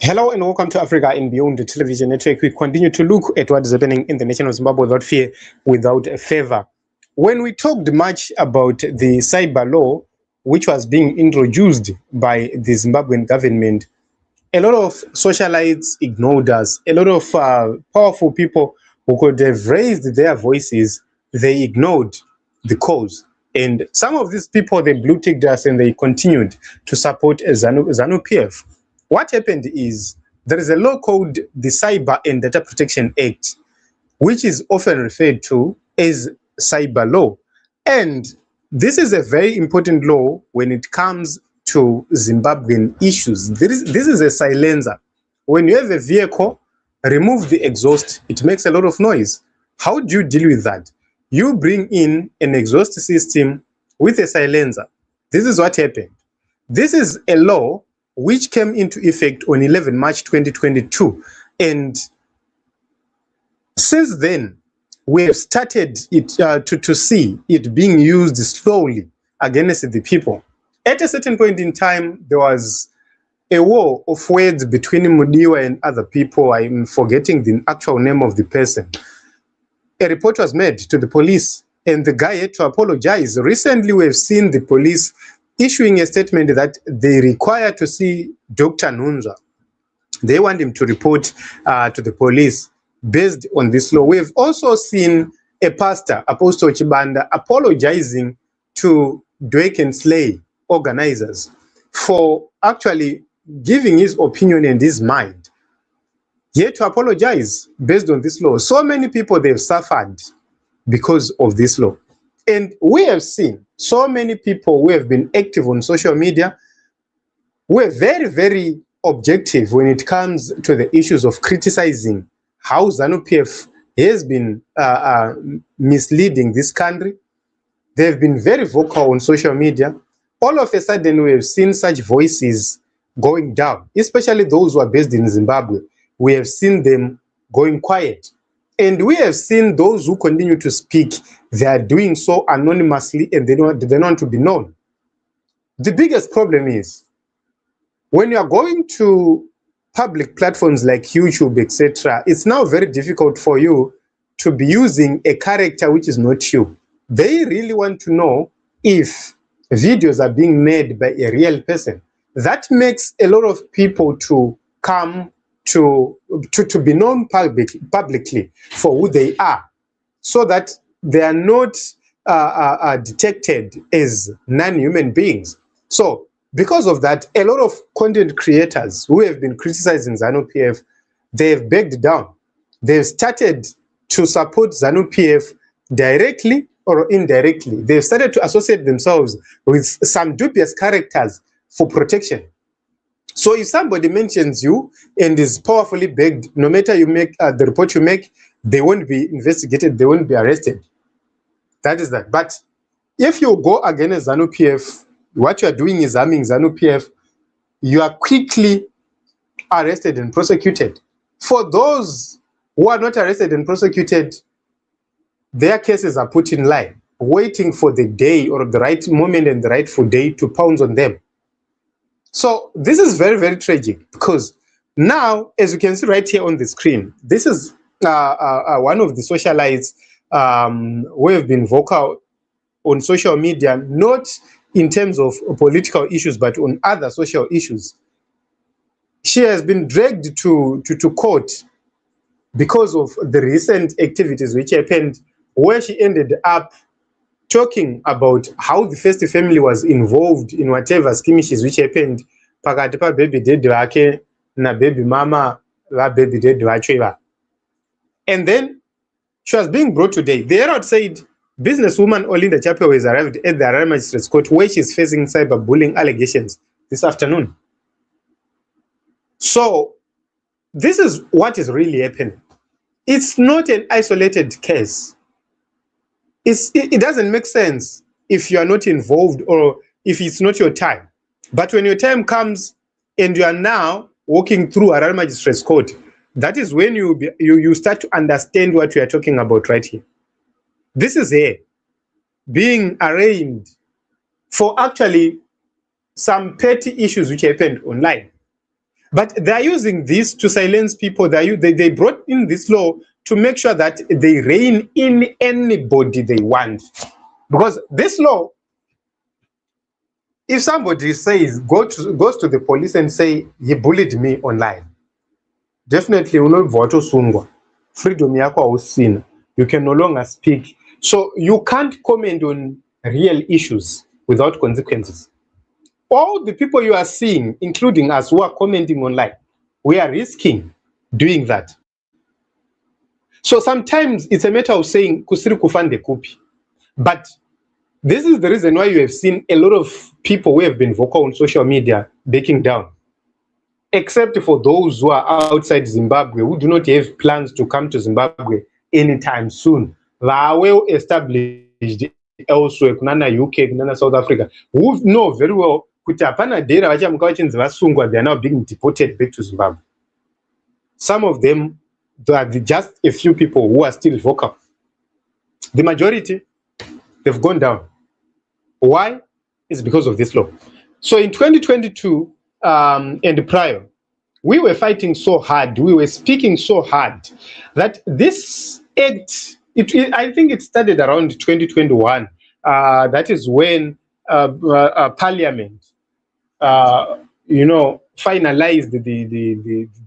Hello and welcome to Africa and Beyond the Television Network. We continue to look at what is happening in the nation of Zimbabwe without fear, without favor. When we talked much about the cyber law, which was being introduced by the Zimbabwean government, a lot of socialites ignored us. A lot of powerful people who could have raised their voices, they ignored the cause. And some of these people, they blue-ticked us and they continued to support ZANU-PF. What happened is there is a law called the Cyber and Data Protection Act, which is often referred to as cyber law. And this is a very important law when it comes to Zimbabwean issues. This is a silencer. When you have a vehicle, remove the exhaust, it makes a lot of noise. How do you deal with that? You bring in an exhaust system with a silencer. This is what happened. This is a law which came into effect on 11 March 2022. And since then, we have started it to see it being used slowly against the people. At a certain point in time, there was a war of words between Mudiwa and other people. I'm forgetting the actual name of the person. A report was made to the police, and the guy had to apologize. Recently, we have seen the police issuing a statement that they require to see Dr. Nunzwa. They want him to report to the police based on this law. We've also seen a pastor, Apostle Chibanda, apologizing to Dwek and Slay organizers for actually giving his opinion and his mind. He had to apologize based on this law. So many people, they've suffered because of this law. And we have seen so many people who have been active on social media who are very, very objective when it comes to the issues of criticizing how ZANU-PF has been misleading this country. They've been very vocal on social media. All of a sudden, we have seen such voices going down, especially those who are based in Zimbabwe. We have seen them going quiet. And we have seen those who continue to speak, they are doing so anonymously and they don't want to be known. The biggest problem is when you are going to public platforms like YouTube, etc., it's now very difficult for you to be using a character which is not you. They really want to know if videos are being made by a real person. That makes a lot of people to come to be known publicly for who they are, so that they are not detected as non-human beings. So because of that, a lot of content creators who have been criticizing ZANU-PF, they have backed down. They've started to support ZANU-PF directly or indirectly. They've started to associate themselves with some dubious characters for protection. So if somebody mentions you and is powerfully backed, no matter you make the report you make, they won't be investigated, they won't be arrested. That is that. But if you go against ZANU-PF, what you are doing is harming ZANU-PF, you are quickly arrested and prosecuted. For those who are not arrested and prosecuted, their cases are put in line, waiting for the day or the right moment and the rightful day to pounce on them. So this is very, very tragic, because now, as you can see right here on the screen, this is one of the socialites who have been vocal on social media, not in terms of political issues, but on other social issues. She has been dragged to court because of the recent activities which happened, where she ended up talking about how the first family was involved in whatever skirmishes which happened pakati pa baby daddy wake na baby mama la baby daddy wake. And then she was being brought today. The Herald said businesswoman Olinda Chapel has arrived at the Harare Magistrates Court, where she's facing cyberbullying allegations this afternoon. So this is what is really happening. It's not an isolated case. It doesn't make sense if you are not involved or if it's not your time. But when your time comes and you are now walking through Harare Magistrates Court, that is when you start to understand what we are talking about right here. This is here being arraigned for actually some petty issues which happened online. But they are using this to silence people. They brought in this law to make sure that they rein in anybody they want. Because this law, if somebody says, goes to the police and say, he bullied me online, definitely freedom yako ausina. You can no longer speak. So you can't comment on real issues without consequences. All the people you are seeing, including us who are commenting online, we are risking doing that. So sometimes it's a matter of saying, kusiri kufande kupi. But this is the reason why you have seen a lot of people who have been vocal on social media backing down. Except for those who are outside Zimbabwe, who do not have plans to come to Zimbabwe anytime soon. They are well established elsewhere, kunana UK, kunana South Africa, who know very well kuti hapana dera vachamuka vachinzi vasungwa, they are now being deported back to Zimbabwe. Some of them, there are just a few people who are still vocal. The majority, they've gone down. Why? It's because of this law. So in 2022 and prior, we were fighting so hard, we were speaking so hard that this act, I think it started around 2021. That is when Parliament, finalized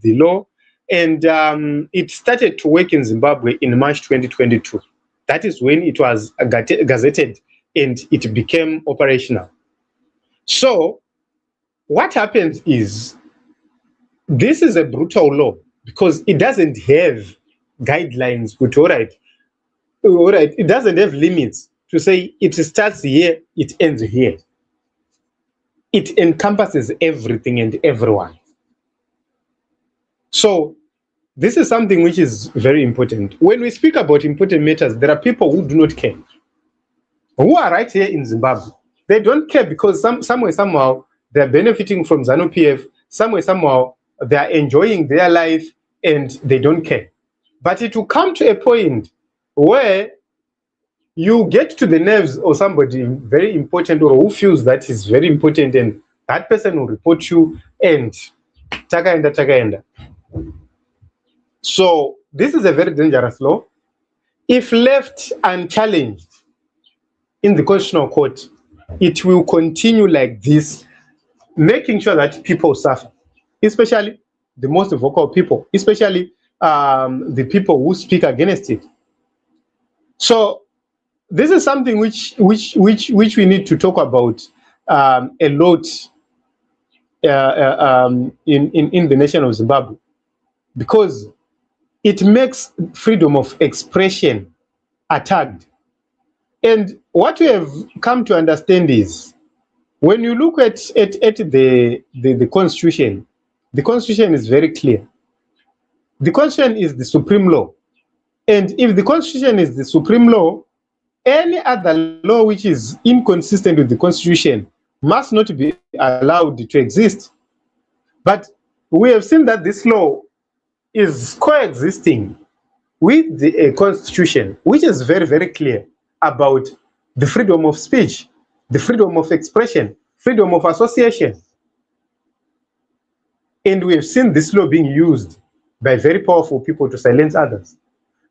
the law, and it started to work in Zimbabwe in March 2022. That is when it was gazetted and it became operational. So what happens is, this is a brutal law because it doesn't have guidelines. All right, it doesn't have limits to say it starts here, it ends here. It encompasses everything and everyone. So this is something which is very important. When we speak about important matters, there are people who do not care, who are right here in Zimbabwe. They don't care because somewhere, somehow, they're benefiting from ZANU-PF, somewhere, somehow, they're enjoying their life and they don't care. But it will come to a point where you get to the nerves of somebody very important or who feels that is very important, and that person will report you and takaenda. So this is a very dangerous law. If left unchallenged in the Constitutional Court, it will continue like this, making sure that people suffer, especially the most vocal people, especially the people who speak against it. So this is something which we need to talk about a lot in the nation of Zimbabwe, because it makes freedom of expression attacked. And what we have come to understand is, when you look at the Constitution, the Constitution is very clear. The Constitution is the supreme law. And if the Constitution is the supreme law, any other law which is inconsistent with the Constitution must not be allowed to exist. But we have seen that this law is coexisting with the Constitution, which is very, very clear about the freedom of speech, the freedom of expression, freedom of association. And we have seen this law being used by very powerful people to silence others.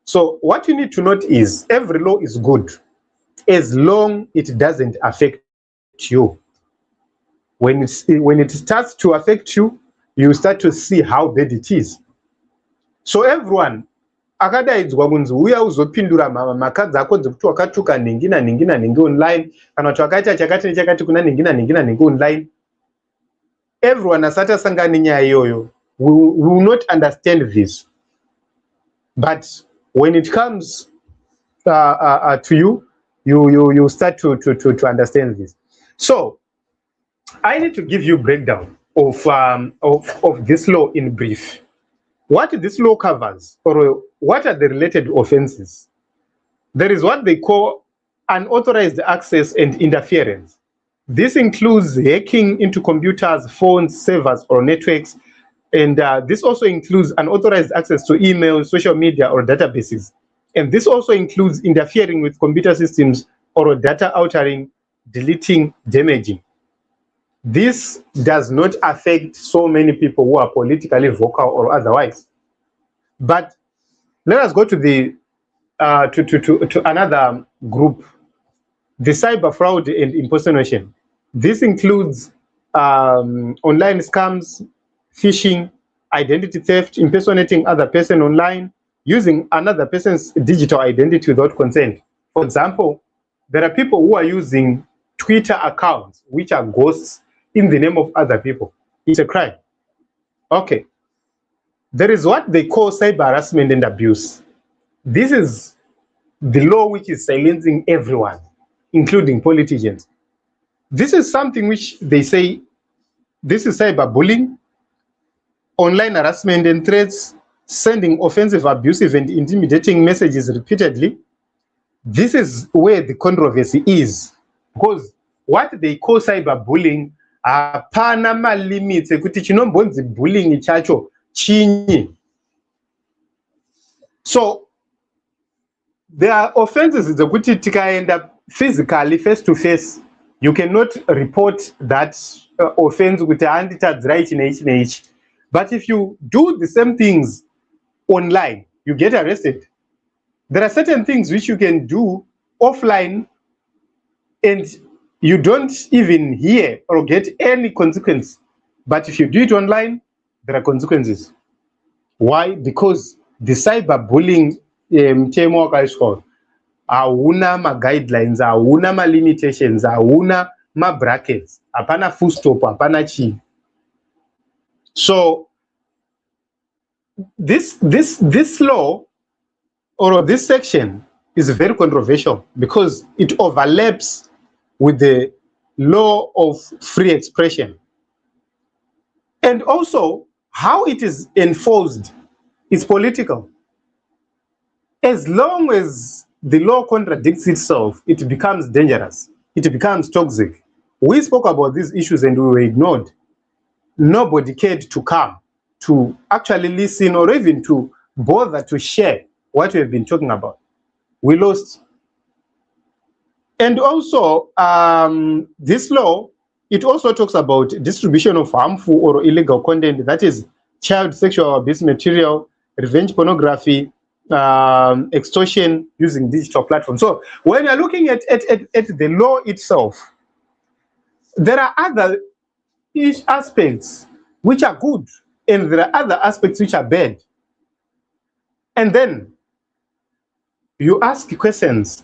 So what you need to note is, every law is good as long it doesn't affect you. When it starts to affect you, you start to see how bad it is. So everyone, akadaidzwa kunzi uya uzopindura makadzi ako dzekuti wakatuka ningi online, kana kuti wakaita chakati nechakati kuna ningi online, everyone asati asangana nyaya iyoyo will not understand this. But when it comes to you start to understand this. So I need to give you a breakdown of this law in brief. What this law covers, or what are the related offenses? There is what they call unauthorized access and interference. This includes hacking into computers, phones, servers, or networks. And this also includes unauthorized access to email, social media, or databases. And this also includes interfering with computer systems or data altering, deleting, damaging. this does not affect so many people who are politically vocal or otherwise. But let us go to the to another group, the cyber fraud and impersonation. This includes online scams, phishing, identity theft, impersonating other person online, using another person's digital identity without consent. For example, there are people who are using Twitter accounts which are ghosts in the name of other people. It's a crime. Okay. There is what they call cyber harassment and abuse. This is the law which is silencing everyone, including politicians. This is something which they say, this is cyberbullying, online harassment and threats, sending offensive, abusive, and intimidating messages repeatedly. This is where the controversy is, because what they call cyberbullying hapana malimits ekuti chinombonzi bullying chacho chinyi. So there are offenses dzekuti tikaenda physically face to face, you cannot report that offense kuti handitadzira ichi neichi neichi. But if you do the same things online, you get arrested. There are certain things which you can do offline and you don't even hear or get any consequence. But if you do it online, there are consequences. Why? Because the cyberbullying mtemo wakaiswa hauna ma-guidelines, hauna ma-limitations, hauna ma-brackets, hapana full stop, hapana chi. So this law or this section is very controversial because it overlaps with the law of free expression. And also, how it is enforced is political. As long as the law contradicts itself, it becomes dangerous. It becomes toxic. We spoke about these issues and we were ignored. Nobody cared to come to actually listen or even to bother to share what we have been talking about. We lost. And also, this law, it also talks about distribution of harmful or illegal content, that is child sexual abuse material, revenge pornography, extortion using digital platforms. So when you're looking at the law itself, there are other aspects which are good, and there are other aspects which are bad. And then you ask questions,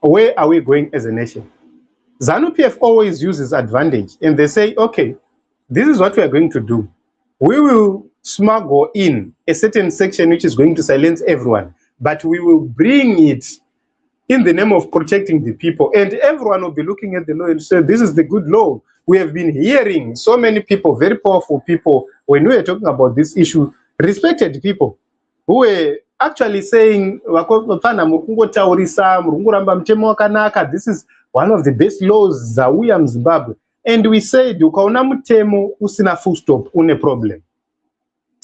where are we going as a nation? ZANU-PF always uses advantage, and they say, okay, this is what we are going to do. We will smuggle in a certain section which is going to silence everyone, but we will bring it in the name of protecting the people. And everyone will be looking at the law and say, this is the good law. We have been hearing so many people, very powerful people, when we were talking about this issue, respected people, who were actually saying, this is one of the best laws that we in Zimbabwe. And we said, ukaona mutemo usina full stop, une problem.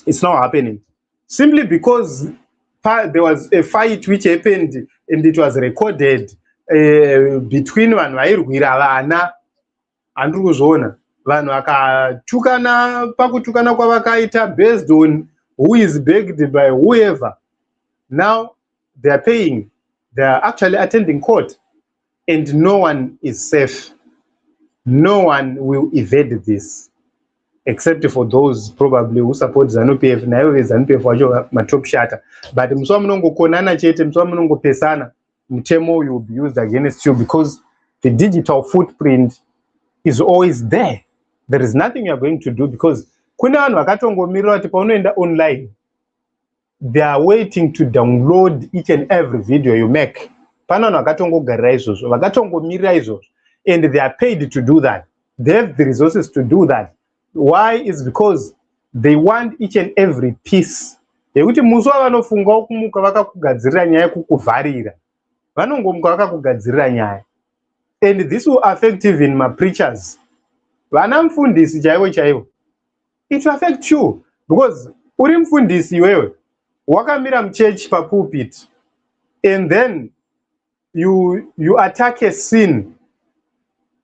It's not happening. Simply because there was a fight which happened and it was recorded between vanhu vairwira vana, handiri kuzviona vanhu vakatukana, pakutukana kwavakaita based on who is begged by whoever. Now they are paying, they are actually attending court, and no one is safe. No one will evade this, except for those probably who support ZANU-PF. Na iwe ZANU-PF wacho matop shatter. But mswa munongokonana chete, mswa munongopesana, mtemo will be used against you because the digital footprint is always there. There is nothing you are going to do because kuna vanhu vakatongomirira kuti paunoenda online, they are waiting to download each and every video you make. Pana vanhu vakatongogarira izvozvo, vakatongomirira izvozvo, and they are paid to do that. They have the resources to do that. Why? Is because they want each and every piece. Yekuti musi wavanofunga kumuka vakakugadzirira nyaya kukuvharira, vanongomuka vakakugadzirira nyaya. And this will affect even my preachers. Vana mfundisi chaivo chaivo. It will affect you because uri mfundisi iwewe wakamira mchurch papulpit, and then you attack a sin.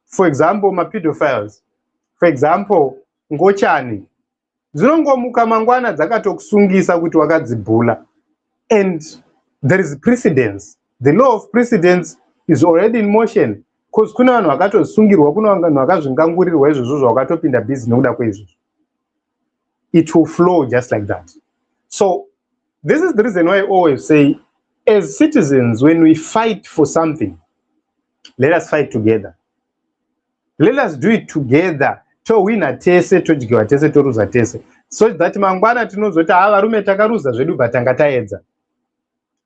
For example, my pedophiles. For example, ngochani dzinongomuka mangwana dzakatokusungisa kuti wakadzibhula, and there is precedence. The law of precedence is already in motion, because kuna vanhu vakatosungirwa, kuna vanhu vakazvingangurirwa izvozvo zvakatopinda busy nekuda kweizvozvo. It will flow just like that. So this is the reason why I always say, as citizens, when we fight for something, let us fight together. Let us do it together. Towina tese, todyiwa tese, toruza tese. So that mangwana tinozoti varume takaruza zvedu but tanga taedza.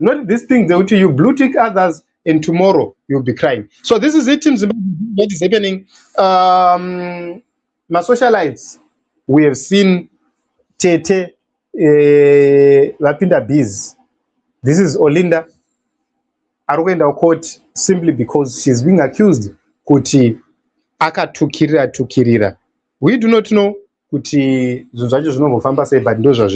Not this thing that you blue tick others and tomorrow you'll be crying. So this is it in Zimbabwe. What is happening? My socialites, we have seen Tete Lapinda Biz. This is Olinda Arugenda court simply because she's being accused kuti akatukirira. We do not know kuti zvinhu zvacho zvinongofamba sei, but ndozvazviri.